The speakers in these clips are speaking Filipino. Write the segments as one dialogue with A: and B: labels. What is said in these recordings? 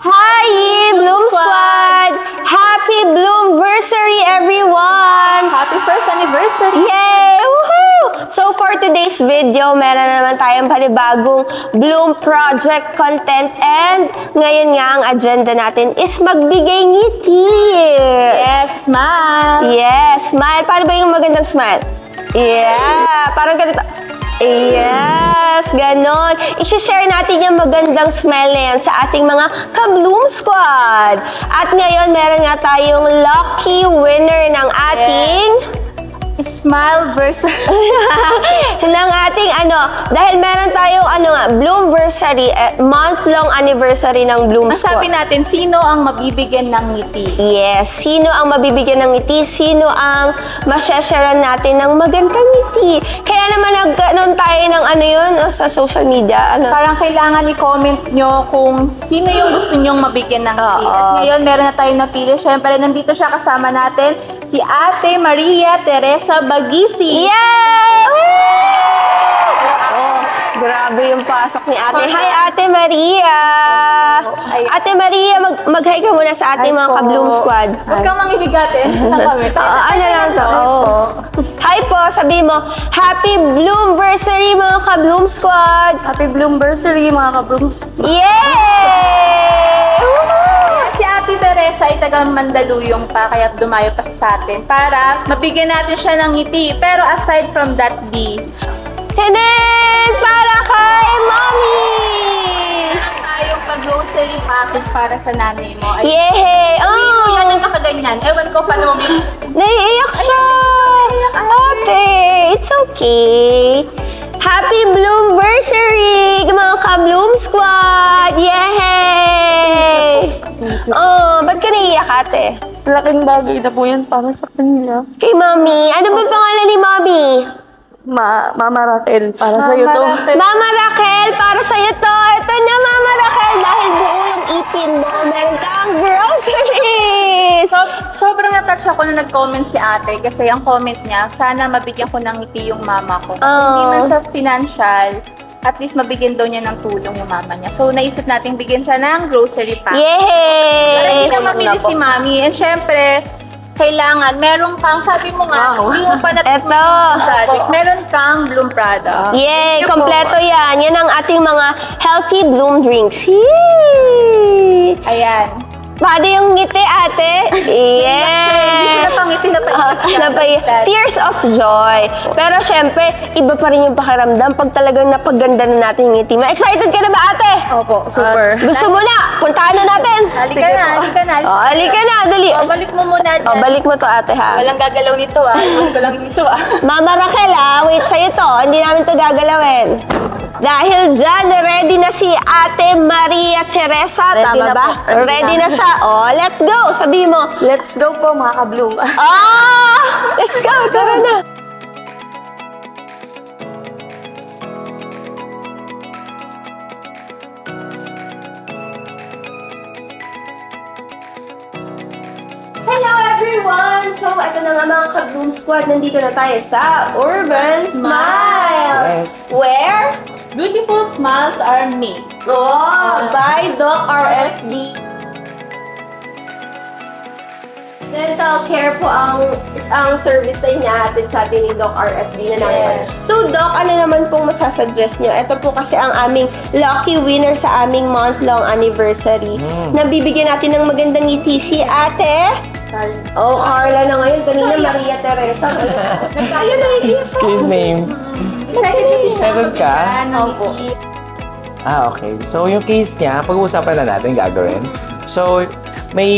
A: Hi, Bloom Squad! Happy Bloomversary, everyone!
B: Happy first anniversary!
A: Yay! Woohoo! So for today's video, meron na naman tayong panibagong Bloom Project content and ngayon nga ang agenda natin is magbigay ngiti!
B: Yes, smile!
A: Yes, smile! Paano ba yung magandang smile? Yeah! Parang ganito. Yes, ganon. I-share natin yung magandang smile na yan sa ating mga ka-Bloom Squad. At ngayon, meron nga tayong lucky winner ng ating...
B: Smile versus...
A: ng ating dahil meron tayong Bloomversary, month-long anniversary ng Bloom Squad.
B: Sabi natin, sino ang mabibigyan ng ngiti?
A: Yes, sino ang mabibigyan ng ngiti? Sino ang masyasharean natin ng magandang ngiti? Kaya naman nagkaroon tayo ng sa social media.
B: Parang kailangan i-comment nyo kung sino yung gusto nyong mabigyan ng ngiti. At ngayon, meron na tayong napili. Siyempre, nandito siya kasama natin, si Ate Maria Teresa Bagisi.
A: Yeah! Oh, grabe yung pasok ni Ate. Hi, Ate Maria! Ate Maria, mag-hi ka muna sa ating mga ka-Bloom Squad.
B: Huwag kang manginig, Ate.
A: Ano lang to? Hi po, sabi mo, Happy Bloomversary mga ka-Bloom Squad!
B: Happy Bloomversary mga ka-Bloom Squad!
A: Yay!
B: Si Ate Teresa ay tagang Mandaluyong pa, kaya dumayo pa siya sa atin para mabigyan natin siya ng ngiti. Pero aside from that,
A: Tenen! Para kay Mommy!
B: tayong pag-grocery package para sa nanay mo. Ay,
A: Yay!
B: oh! Yan ang kakaganyan. Ewan ko paano mo
A: Naiiyak siya! Ate, it's okay. Happy Bloomversary! Mga ka-Bloom Squad! Yay! Oh, ba't ka naiiyak, ate?
B: Laking bagay na po yan para sa kanila.
A: Kay Mommy. Ano ba pangalan ni Mommy?
B: Mama Raquel, para sa'yo to.
A: Mama Raquel, para sa'yo to. Ito na, Mama Raquel. Dahil buo yung ipin mo, meron kang groceries.
B: Sobrang na-touch ako na nag-comment si ate kasi ang comment niya, sana mabigyan ko ng ngiti yung mama ko. Kasi hindi man sa financial, at least mabigyan daw niya ng tulong yung mama niya. So, naisip natin bigyan siya ng grocery pack.
A: Yay!
B: Para hindi na mabili si mami. And syempre, kailangan, meron kang, sabi mo nga, hindi mo pa
A: Eto.
B: product. Meron kang Bloom product.
A: Yay! Kompleto yan. Yan ang ating mga healthy Bloom drinks. Yay!
B: Ayan.
A: Pwede yung ngiti, ate. Yes!
B: Napangiti.
A: Tears of joy. Pero syempre, iba pa rin yung pakiramdam pag talagang napaganda na natin yung ngiti. Excited ka na ba, ate?
B: Opo, super.
A: Gusto mo na? Puntahan na natin.
B: Halika na.
A: Halika na, dali.
B: Balik mo muna dyan.
A: Balik mo to, ate, ha?
B: Walang gagalaw nito, Walang lang dito,
A: Mama Raquel, wait, sa'yo to. Hindi namin to gagalawin. Dahil dyan, ready na si Ate Maria Teresa.
B: Ready
A: tama
B: na
A: ba?
B: po.
A: Ready na siya. Oh, let's go. Sabi mo.
B: Let's go po, mga ka-Bloom.
A: Let's go. Tara na. Hello everyone! So, ito na nga mga ka-Bloom Squad. Nandito na tayo sa Urban Smiles. Where?
B: Beautiful smiles are made.
A: By Doc RFD. Dental care po ang service na inihatid sa atin ni Doc RFD na naman. So, Doc, ano naman pong masasuggest nyo? Ito po kasi ang aming lucky winner sa aming month-long anniversary. Nabibigyan natin ng magandang ngiti si Ate. Carla na ngayon. Kanina Maria Teresa. Ayun na,
C: Screen name. Excited ka?
B: Opo.
C: Okay. So, yung case niya, pag-uusapan na natin gagawin. So,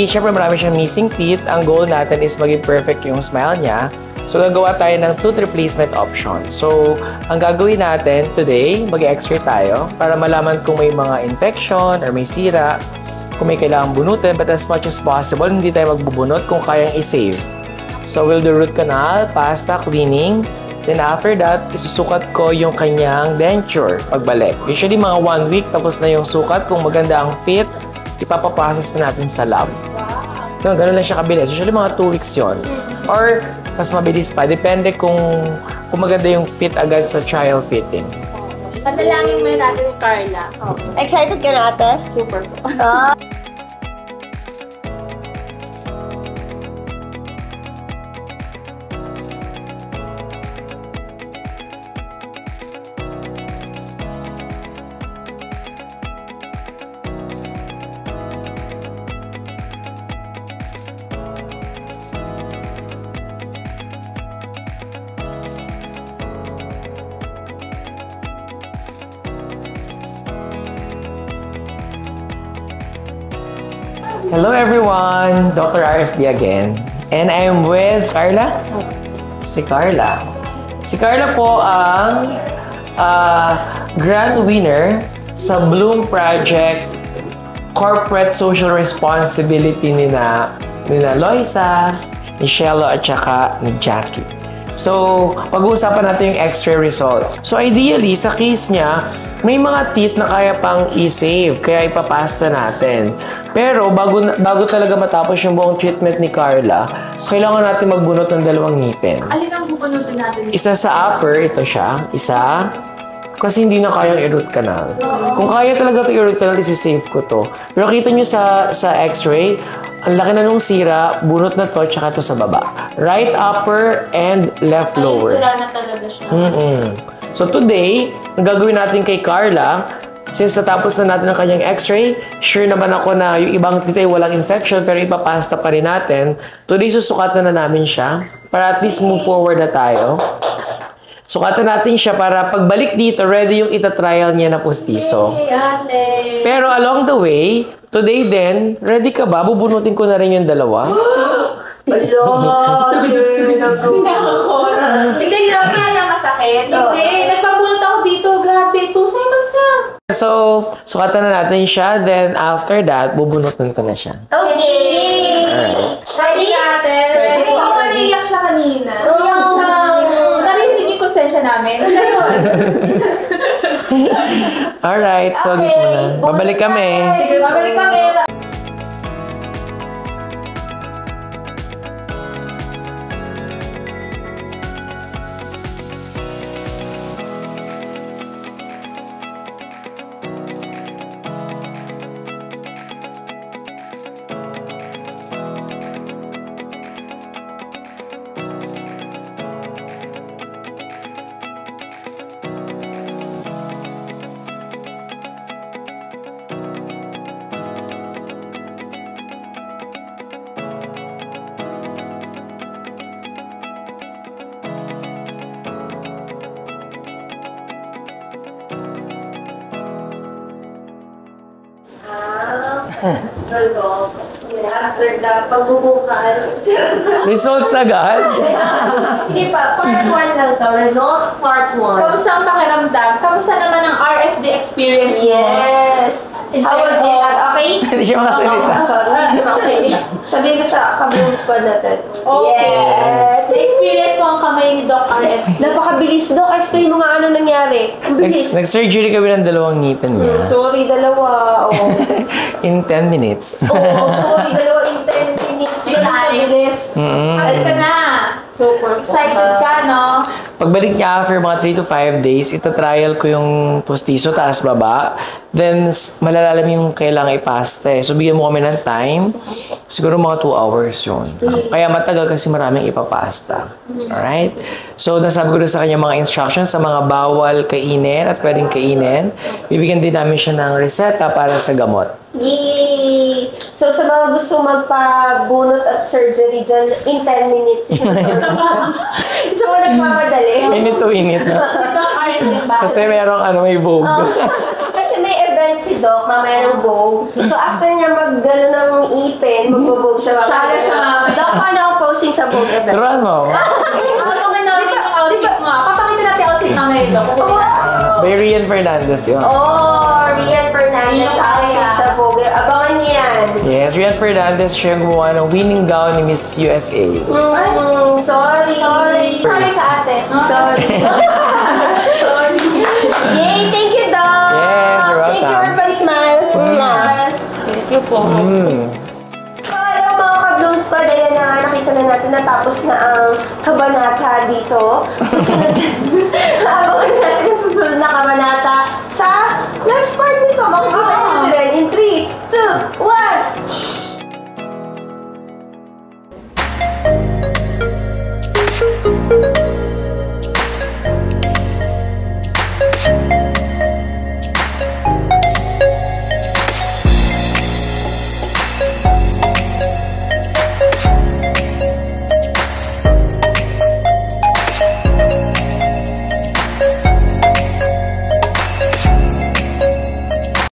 C: syempre marami siyang missing teeth. Ang goal natin is maging perfect yung smile niya. So, gagawa tayo ng tooth replacement option. So, ang gagawin natin today, mag-x-ray tayo para malaman kung may mga infection or may sira, kung may kailangang bunutin. But as much as possible, hindi tayo magbubunot kung kayang i-save. So, we'll do root canal, pasta, cleaning. Then after that, isusukat ko yung kanyang denture pagbalik. Usually mga 1 week tapos na yung sukat. Kung maganda ang fit, ipapaprocess na natin sa lab. Ganun lang siya kabilis. Usually mga 2 weeks yun. Or mas mabilis pa. Depende kung maganda yung fit agad sa trial fitting.
B: Panalangin mo yun natin ni Carla.
A: Excited ka na, ate?
B: Super po.
C: Hello everyone! Dr. RFD again. And I'm with Carla? Si Carla. Si Carla po ang grand winner sa Bloom Project Corporate Social Responsibility ni Loisa, ni Shelo at saka ni Jackie. So, pag-uusapan natin yung X-ray results. So, ideally, sa case niya, may mga teeth na kaya pang i-save, kaya ipapasta natin. Pero, bago talaga matapos yung buong treatment ni Carla, kailangan natin magbunot ng 2 ngipin.
B: Alin ang bubunutin natin?
C: Isa sa upper, ito siya. Isa, kasi hindi na kayang i-root canal. Kung kaya talaga ito i-root canal, isi-save ko to. Pero kita nyo sa X-ray, ang laki na nung sira, bunot na to, tsaka to sa baba. Right upper and left lower.
B: Sira na talaga siya.
C: So today, ang gagawin natin kay Carla, since natapos na natin ang kanyang x-ray, sure naman ako na yung ibang titay walang infection, pero ipapasta pa rin natin. Today, susukatan na namin siya, para at least move forward na tayo. Sukatan natin siya para pagbalik dito, ready yung ita-trial niya na pustiso.
B: Hey, ate!
C: Pero along the way, today din, ready ka ba? Bubunutin ko na rin yung 2.
B: Hindi, grabe yan masakit. Hindi, nagpabunot ako dito. Grabe, 2 seconds lang.
C: So, sukatan na natin siya. Then, after that, bubunutin ko na siya.
A: Okay!
C: Alright.
A: Ready?
B: Ate, ready? Ako naiyak siya kanina. Narinig yung konsensya namin. Ayun.
C: Alright, so dito na. Babalik kami.
B: Sige, babalik kami.
A: Results. After the pagbubukan.
C: Results agad?
A: Hindi pa, part 1 lang to. Result, part 1.
B: Kamusta ang pakiramdam? Kamusta naman ang RFD experience mo?
A: Yes. How was it? Okay?
C: Hindi siya makasalita.
A: Sorry. Okay. Sabihin ko sa kabroom squad natin.
B: Okay.
A: Yes.
B: Na-experience mo ang kamay ni Doc RFD.
A: Napakabilis, Dok. Explain mo nga ano nangyari. Ang bilis.
C: Nag-surgery kami ng 2 ngipin niya.
A: Sorry, 2. Oh.
C: In 10 minutes.
A: Sorry, 2 in 10 minutes. Bilis.
B: Halika na.
A: Super.
B: Excited ka, no?
C: Pagbalik niya after mga 3 to 5 days, ita-trial ko yung postiso, taas baba. Then, malalalam yung kailangan ipasta eh. So, bigyan mo kami ng time. Siguro mga 2 hours yun. Kaya matagal kasi maraming ipapasta. Alright? So, nasabi ko rin sa kanya mga instructions sa mga bawal kainin at pwedeng kainin. Bibigyan din namin siya ng reseta para sa gamot.
A: Yay! So, sa mga gusto magpabunot at surgery dyan, in 10 minutes. So, mo nagpapadali.
C: Minute to minute na.
B: Si Doc RFD ba?
C: Kasi merong may vogue.
A: Kasi may event si Doc, mamaya ng Vogue. So, after niya maggano ng ipin, magbo-Vogue siya mamaya.
B: Siya mamaya.
A: Doc, paano ako posing sa Vogue event?
C: Turuan mo.
B: Ano nga namin yung outfit mo? Papakita natin yung outfit namin ni Doc.
C: By Rian Fernandez yun.
A: Oh, Rian Fernandez outfit sa Vogue. Abangan niya yan.
C: Yes, Rian Fernandez siya yung gumawa ng winning gown ni Miss USA.
A: Sorry.
B: Sorry sa ate. No?
A: Sorry.
B: Sorry.
A: Yay! Thank you, Doc!
C: Yes, you're welcome.
A: Thank you, Urban Smile.
B: Yes. Thank you po.
A: So, hello mga ka-Blues pa. Dahil na nakita na natin natapos na ang kabanata dito. Susunod. Abangan natin ang susunod na kabanata sa next part nito. Makikita nyo rin in 3